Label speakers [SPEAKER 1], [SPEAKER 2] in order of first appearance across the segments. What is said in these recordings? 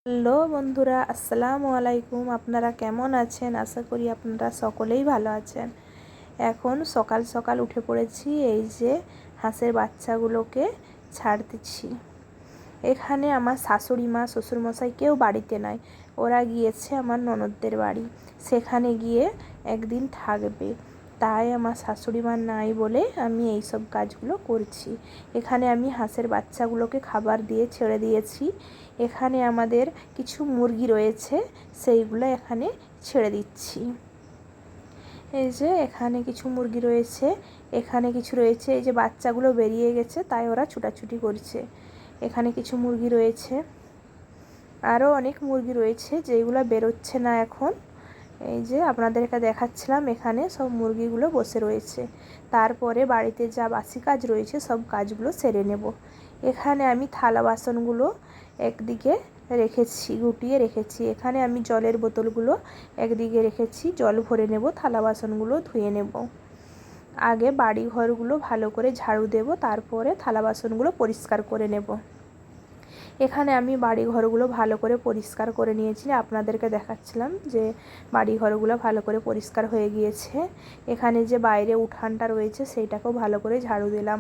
[SPEAKER 1] Hello বন্ধুরা, আসসালামু আলাইকুম। আপনারা কেমন আছেন? আশা করি আপনারা সকলেই ভালো আছেন। এখন সকাল সকাল উঠে পড়েছি, এই যে হাঁসের বাচ্চাগুলোকে ছাড়তেছি। এখানে আমার শাশুড়ি মা শ্বশুরমশাই কেউ বাড়িতে নাই, ওরা গিয়েছে আমার ননদদের বাড়ি, সেখানে গিয়ে একদিন থাকবে। তাই আমার শাশুড়ি মা নাই বলে আমি এই সব কাজগুলো করছি। এখানে আমি হাঁসের বাচ্চাগুলোকে খাবার দিয়ে ছেড়ে দিয়েছি। এখানে আমাদের কিছু মুরগি রয়েছে, সেইগুলো এখানে ছেড়ে দিচ্ছি। এই যে এখানে কিছু মুরগি রয়েছে, এখানে কিছু রয়েছে। এই যে বাচ্চাগুলো বেরিয়ে গেছে, তাই ওরা ছুটাছুটি করছে। এখানে কিছু মুরগি রয়েছে, আরও অনেক মুরগি রয়েছে যেগুলো বেরোচ্ছে না এখন। এই যে আপনাদেরকে দেখাচ্ছিলাম, এখানে সব মুরগিগুলো বসে রয়েছে। তারপরে বাড়িতে যা বাসি কাজ রয়েছে সব কাজগুলো সেরে নেব। এখানে আমি থালা বাসনগুলো একদিকে রেখেছি, গুটিয়ে রেখেছি। এখানে আমি জলের বোতলগুলো একদিকে রেখেছি, জল ভরে নেব, থালা বাসনগুলো ধুয়ে নেব। আগে বাড়ি ঘরগুলো ভালো করে ঝাড়ু দেব, তারপরে থালা বাসনগুলো পরিষ্কার করে নেব। এখানে আমি বাড়ি ঘরগুলো ভালো করে পরিষ্কার করে নিয়েছি, আপনাদেরকে দেখাচ্ছিলাম যে বাড়ি ঘরগুলো ভালো করে পরিষ্কার হয়ে গিয়েছে। এখানে যে বাইরে উঠানটা রয়েছে সেইটাকেও ভালো করে ঝাড়ু দিলাম।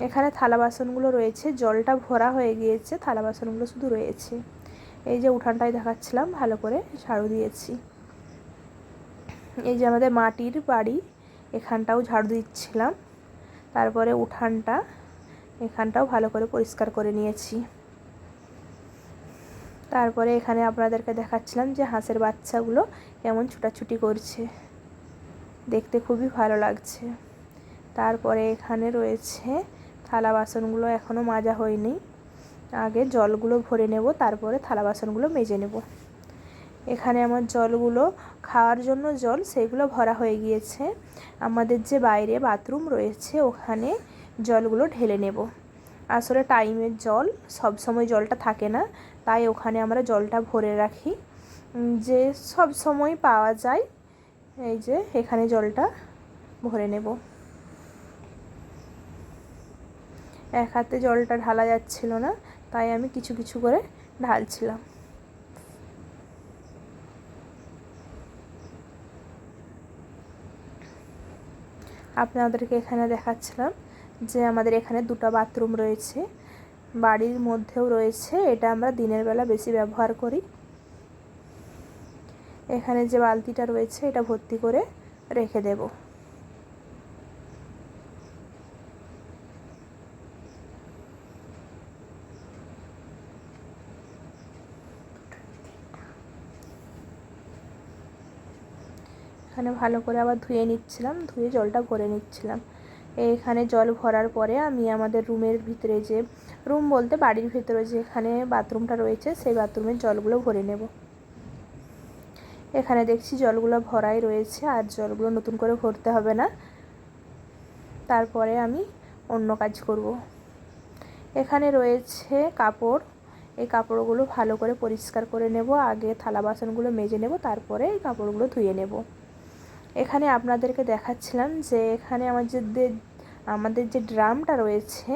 [SPEAKER 1] এখানে থালা বাসনগুলো রয়েছে, জলটা ভরা হয়ে গিয়েছে, থালা বাসনগুলো শুধু রয়েছে। এই যে উঠানটাই দেখাচ্ছিলাম, ভালো করে ঝাড়ু দিয়েছি। এই যে আমাদের মাটির বাড়ি, এখানটাও ঝাড়ু দিচ্ছিলাম। তারপরে উঠানটা, এখানটাও ভালো করে পরিষ্কার করে নিয়েছি। তারপরে এখানে আপনাদেরকে দেখাচ্ছিলাম যে হাঁসের বাচ্চাগুলো কেমন ছুটাছুটি করছে, দেখতে খুবই ভালো লাগছে। তারপরে এখানে রয়েছে থালা বাসনগুলো, এখনও মাজা হয়নি। আগে জলগুলো ভরে নেব, তারপরে থালা বাসনগুলো মেজে নেব। এখানে আমার জলগুলো খাওয়ার জন্য জল, সেইগুলো ভরা হয়ে গিয়েছে। আমাদের যে বাইরে বাথরুম রয়েছে ওখানে জলগুলো ঢেলে নেব। আসলে টাইমের জল সব সময় জলটা থাকে না, তাই ওখানে আমরা জলটা ভরে রাখি, যে সব সময় পাওয়া যায়। এই যে এখানে জলটা ভরে নেব। এক হাতে জলটা ঢালা যাচ্ছিল না, তাই আমি কিছু কিছু করে ঢালছিলাম। আপনাদেরকে এখানে দেখাচ্ছিলাম যে আমাদের এখানে দুটো বাথরুম রয়েছে, বাড়ির মধ্যেও রয়েছে। এটা আমরা দিনের বেলা বেশি ব্যবহার করি। এখানে যে বালতিটা রয়েছে এটা ভর্তি করে রেখে দেব। এখানে ভালো করে আবার ধুয়ে নিচ্ছিলাম, ধুয়ে জলটা ভরে নিচ্ছিলাম। এখানে জল ভরার পরে আমি আমাদের রুমের ভিতরে, যে রুম বলতে বাড়ির ভিতরে যেখানে বাথরুমটা রয়েছে সেই বাথরুমের জলগুলো ভরে নেব। এখানে দেখছি জলগুলো ভরাই রয়েছে, আর জলগুলো নতুন করে ভরতে হবে না। তারপরে আমি অন্য কাজ করব। এখানে রয়েছে কাপড়, এই কাপড়গুলো ভালো করে পরিষ্কার করে নেব। আগে থালা বাসনগুলো মেজে নেব, তারপরে এই কাপড়গুলো ধুয়ে নেব। এখানে আপনাদেরকে দেখাচ্ছিলাম যে এখানে আমাদের যে ড্রামটা রয়েছে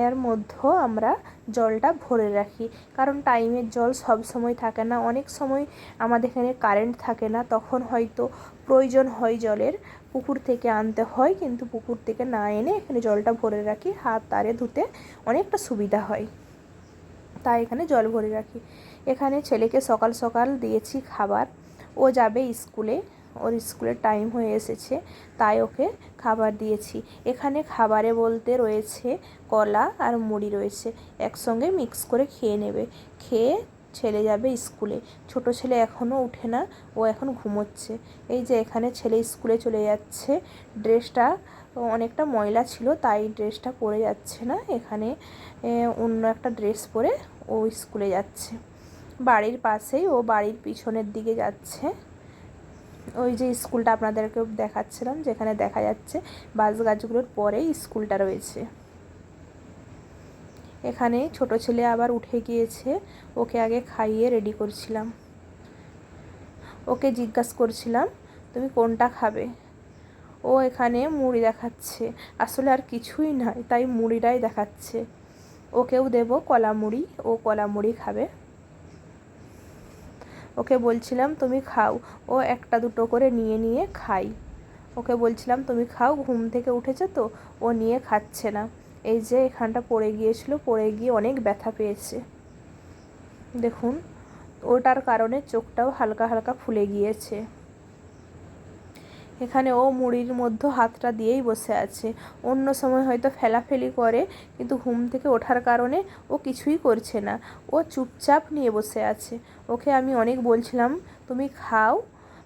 [SPEAKER 1] এর মধ্যেও আমরা জলটা ভরে রাখি, কারণ টাইমের জল সব সময় থাকে না। অনেক সময় আমাদের এখানে কারেন্ট থাকে না, তখন হয়তো প্রয়োজন হয় জলের, পুকুর থেকে আনতে হয়, কিন্তু পুকুর থেকে না এনে এখানে জলটা ভরে রাখি, হাত তারে ধুতে অনেকটা সুবিধা হয়, তাই এখানে জল ভরে রাখি। এখানে ছেলেকে সকাল সকাল দিয়েছি খাবার, ও যাবে স্কুলে, ওর স্কুলের টাইম হয়ে এসেছে, তাই ওকে খাবার দিয়েছি। এখানে খাবারে বলতে রয়েছে কলা আর মুড়ি রয়েছে, একসঙ্গে মিক্স করে খেয়ে নেবে। খেয়ে ছেলে যাবে স্কুলে। ছোট ছেলে এখনও উঠে না, ও এখন ঘুমোচ্ছে। এই যে এখানে ছেলে স্কুলে চলে যাচ্ছে। ড্রেসটা অনেকটা ময়লা ছিল, তাই ড্রেসটা পরে যাচ্ছে না, এখানে অন্য একটা ড্রেস পরে ও স্কুলে যাচ্ছে। বাড়ির পাশেই, ও বাড়ির পিছনের দিকে যাচ্ছে। ওই যে স্কুলটা আপনাদেরকে দেখাচ্ছিলাম, যেখানে দেখা যাচ্ছে বাস গাছগুলোর পরেই স্কুলটা রয়েছে। এখানে ছোট ছেলে আবার উঠে গিয়েছে, ওকে আগে খাইয়ে রেডি করছিলাম। ওকে জিজ্ঞাসা করছিলাম তুমি কোনটা খাবে। ও এখানে মুড়ি দেখাচ্ছে, আসলে আর কিছুই নয়, তাই মুড়িটাই দেখাচ্ছে। ওকেও দেব কলা মুড়ি, ও কলা মুড়ি খাবে। ওকে বলছিলাম তুমি খাও, ও একটা দুটো করে নিয়ে নিয়ে খাই। ওকে বলছিলাম তুমি খাও, ঘুম থেকে উঠেছে তো, ও নিয়ে খাচ্ছে না। এই যে এখানটা পড়ে গিয়েছিল, পড়ে গিয়ে অনেক ব্যথা পেয়েছে দেখুন, ওটার কারণে চোখটাও হালকা হালকা ফুলে গিয়েছে। এখানে ও মুড়ির মধ্যে হাতটা দিয়েই বসে আছে। অন্য সময় হয়তো ফেলাফেলি করে, কিন্তু ঘুম থেকে ওঠার কারণে ও কিছুই করছে না, ও চুপচাপ নিয়ে বসে আছে। ওকে আমি অনেক বলছিলাম তুমি খাও,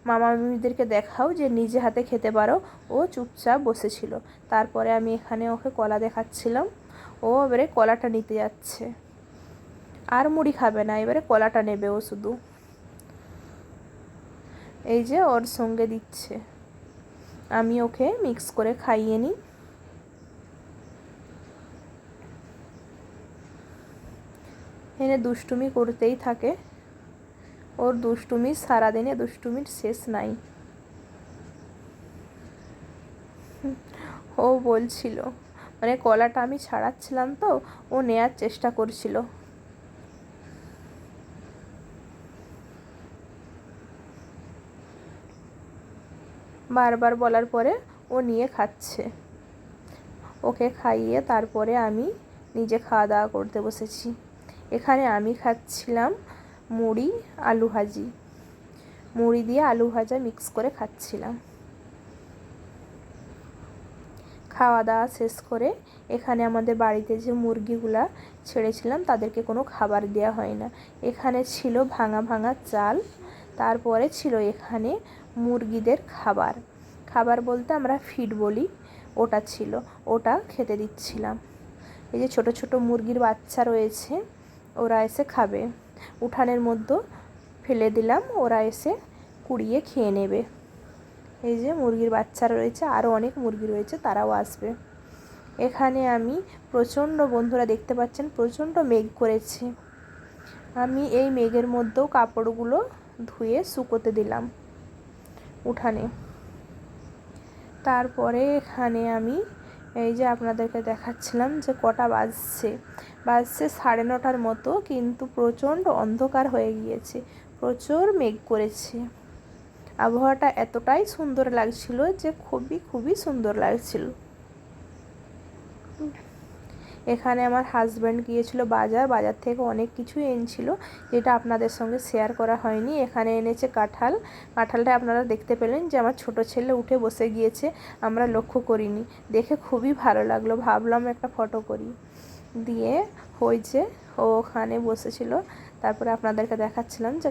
[SPEAKER 1] মামা মামিদেরকে দেখাও যে নিজে হাতে খেতে পারো, ও চুপচাপ বসেছিল। তারপরে আমি এখানে ওকে কলা দেখাচ্ছিলাম, ও এবারে কলাটা নিতে যাচ্ছে, আর মুড়ি খাবে না, এবারে কলাটা নেবে ও শুধু। এই যে ওর সঙ্গে দিচ্ছে, আমি ওকে মিক্স করে খাইয়ে নিই। এনে দুষ্টুমি করতেই থাকে, ওর দুষ্টুমি সারাদিনে দুষ্টুমির শেষ নাই। ও বলছিল, মানে কলাটা আমি ছাড়াচ্ছিলাম তো, ও নেয়ার চেষ্টা করছিল। বারবার বলার পরে ও নিয়ে খাচ্ছে। ওকে খাইয়ে তারপরে আমি নিজে খাওয়া দাওয়া করতে বসেছি। এখানে আমি খাচ্ছিলাম মুড়ি আলু ভাজি, মুড়ি দিয়ে আলু ভাজা মিক্স করে খাচ্ছিলাম। খাওয়া দাওয়া শেষ করে এখানে আমাদের বাড়িতে যে মুরগিগুলা ছেড়েছিলাম তাদেরকে কোনো খাবার দেওয়া হয় না। এখানে ছিল ভাঙা ভাঙা চাল, তারপরে ছিল এখানে মুরগিদের খাবার। খাবার বলতে আমরা ফিড বলি, ওটা ছিল, ওটা খেতে দিচ্ছিলাম। এই যে ছোট ছোট মুরগির বাচ্চা রয়েছে, ওরা এসে খাবে। উঠানের মধ্যে ফেলে দিলাম, ওরা এসে কুড়িয়ে খেয়ে নেবে। এই যে মুরগির বাচ্চারা রয়েছে, আরও অনেক মুরগি রয়েছে, তারাও আসবে। এখানে আমি প্রচণ্ড, বন্ধুরা দেখতে পাচ্ছেন প্রচণ্ড মেঘ করেছে। আমি এই মেঘের মধ্যেও কাপড়গুলো ধুয়ে শুকোতে দিলাম উঠানে। তারপরে এখানে আমি এই যে আপনাদেরকে দেখাচ্ছিলাম যে কটা বাজছে 9:30 মতো, কিন্তু প্রচণ্ড অন্ধকার হয়ে গিয়েছে, প্রচুর মেঘ করেছে। আবহাওয়াটা এতটাই সুন্দর লাগছিল যে খুবই সুন্দর লাগছিল। এখানে আমার হাজব্যান্ড গিয়েছিল বাজার থেকে অনেক কিছু এনেছিল, যেটা আপনাদের সঙ্গে শেয়ার করা হয়নি। এখানে এনেছে কাঁঠালটা আপনারা দেখতে পেলেন যে আমার ছোট ছেলে উঠে বসে গিয়েছে, আমরা লক্ষ্য করিনি, দেখে খুবই ভালো লাগলো, ভাবলাম একটা ফটো করি। দিয়ে হয়েছে, ও ওখানে বসেছিল। তারপরে আপনাদেরকে দেখাচ্ছিলাম যে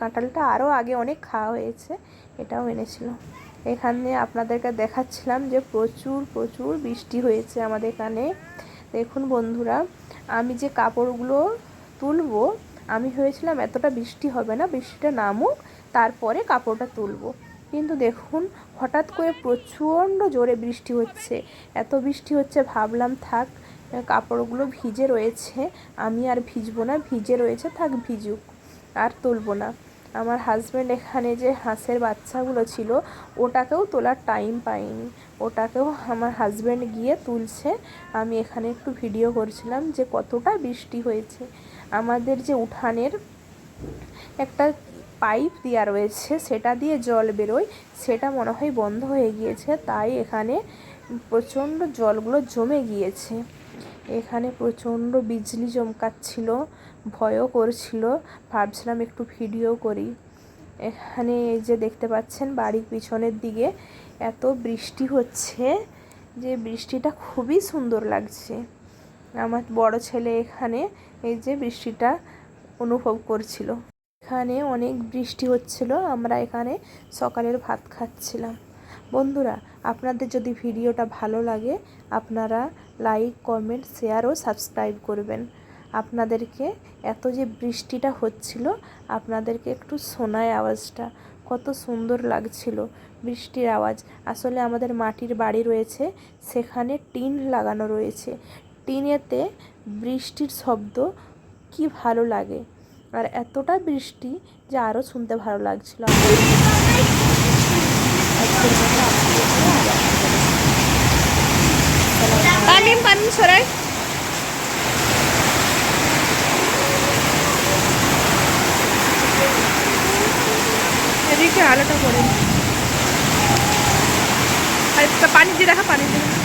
[SPEAKER 1] কাঁঠালটা আরও আগে অনেক খাওয়া হয়েছে, এটাও এনেছিল। এখানে আপনাদেরকে দেখাচ্ছিলাম যে প্রচুর বৃষ্টি হয়েছে আমাদের এখানে। দেখুন বন্ধুরা, আমি যে কাপড়গুলো তুলবো, আমি ভেবেছিলাম এতটা বৃষ্টি হবে না, বৃষ্টিটা নামুক তারপরে কাপড়টা তুলবো, কিন্তু দেখুন হঠাৎ করে প্রচণ্ড জোরে বৃষ্টি হচ্ছে। এত বৃষ্টি হচ্ছে, ভাবলাম থাক কাপড়গুলো ভিজে রয়েছে, আমি আর ভিজবো না, ভিজে রয়েছে থাক ভিজুক, আর তুলবো না। আমার হাজব্যান্ড এখানে যে হাঁসের বাচ্চাগুলো ছিল ওটাকেও তোলার টাইম পাইনি, ওটাকেও আমার হাজব্যান্ড গিয়ে তুলছে। আমি এখানে একটু ভিডিও করছিলাম যে কতটা বৃষ্টি হয়েছে। আমাদের যে উঠানের একটা পাইপ দেওয়া রয়েছে, সেটা দিয়ে জল বেরোয়, সেটা মনে হয় বন্ধ হয়ে গিয়েছে, তাই এখানে প্রচণ্ড জলগুলো জমে গিয়েছে। এখানে প্রচণ্ড বিজলি চমকাচ্ছিল, ভয়ও করছিল, ভাবছিলাম একটু ভিডিও করি। এখানে এই যে দেখতে পাচ্ছেন বাড়ির পিছনের দিকে এত বৃষ্টি হচ্ছে যে বৃষ্টিটা খুবই সুন্দর লাগছে। আমার বড় ছেলে এখানে এই যে বৃষ্টিটা অনুভব করছিল। এখানে অনেক বৃষ্টি হচ্ছিল, আমরা এখানে সকালের ভাত খাচ্ছিলাম। বন্ধুরা, আপনাদের যদি ভিডিওটা ভালো লাগে আপনারা লাইক, কমেন্ট, শেয়ার ও সাবস্ক্রাইব করবেন। আপনাদেরকে এত যে বৃষ্টিটা হচ্ছিল, আপনাদেরকে একটু শোনায় আওয়াজটা, কত সুন্দর লাগছিল বৃষ্টির আওয়াজ। আসলে আমাদের মাটির বাড়ি রয়েছে, সেখানে টিন লাগানো রয়েছে, টিনেতে বৃষ্টির শব্দ কি ভালো লাগে, আর এতটা বৃষ্টি যে আরও শুনতে ভালো লাগছিল। পানি সরাই। বেশি আলোটা পড়েনি। আর পানি দিয়ে রাখা, পানি দিয়ে রাখা।